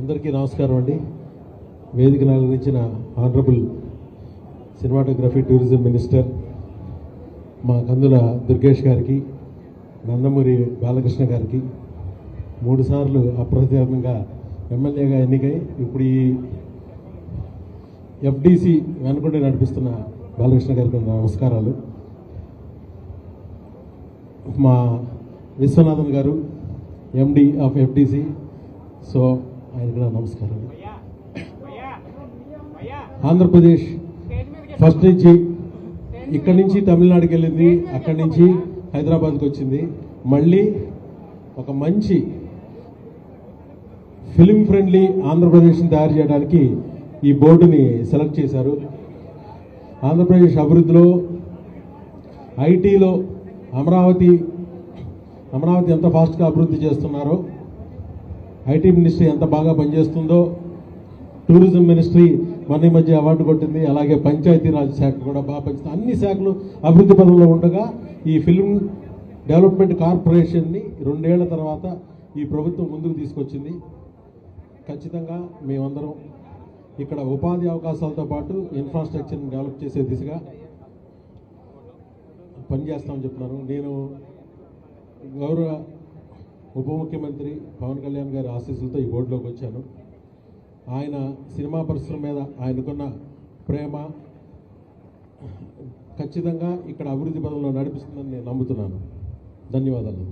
అందరికీ నమస్కారం అండి. వేదికను అలంకరించిన ఆనరబుల్ సినిమాటోగ్రఫీ టూరిజం మినిస్టర్ మా కందుల దుర్గేష్ గారికి, నందమూరి బాలకృష్ణ గారికి, 3 సార్లు అప్రతిహతంగా ఎమ్మెల్యేగా ఎన్నికై ఇప్పుడు ఈ ఎఫ్డీసీ వెనుకొండ నడిపిస్తున్న బాలకృష్ణ గారికి నమస్కారాలు. మా విశ్వనాథన్ గారు ఎండి ఆఫ్ ఎఫ్డీసీ, సో ఆయనకు నా నమస్కారం. ఆంధ్రప్రదేశ్ ఫస్ట్ నుంచి ఇక్కడి నుంచి తమిళనాడుకి వెళ్ళింది, అక్కడి నుంచి హైదరాబాద్కి వచ్చింది. మళ్ళీ ఒక మంచి ఫిలిం ఫ్రెండ్లీ ఆంధ్రప్రదేశ్ని తయారు చేయడానికి ఈ బోర్డుని సెలెక్ట్ చేశారు. ఆంధ్రప్రదేశ్ అభివృద్ధిలో ఐటీలో అమరావతి ఎంత ఫాస్ట్గా అభివృద్ధి చేస్తున్నారో, ఐటీ మినిస్ట్రీ ఎంత బాగా పనిచేస్తుందో, టూరిజం మినిస్ట్రీ మన మధ్య అవార్డు కొట్టింది, అలాగే పంచాయతీరాజ్ శాఖ కూడా బాగా పనిచేస్తుంది. అన్ని శాఖలు అభివృద్ధి పదంలో ఉండగా ఈ ఫిల్మ్ డెవలప్మెంట్ కార్పొరేషన్ని 2 ఏళ్ల తర్వాత ఈ ప్రభుత్వం ముందుకు తీసుకొచ్చింది. ఖచ్చితంగా మేమందరం ఇక్కడ ఉపాధి అవకాశాలతో పాటు ఇన్ఫ్రాస్ట్రక్చర్ని డెవలప్ చేసే దిశగా పనిచేస్తామని చెప్తున్నాను. నేను గౌరవ ఉప ముఖ్యమంత్రి పవన్ కళ్యాణ్ గారి ఆశీస్సులతో ఈ బోర్డులోకి వచ్చాను. ఆయన సినిమా పరిశ్రమ మీద ఆయనకున్న ప్రేమ ఖచ్చితంగా ఇక్కడ అభివృద్ధి పదంలో నడిపిస్తుందని నేను నమ్ముతున్నాను. ధన్యవాదాలు.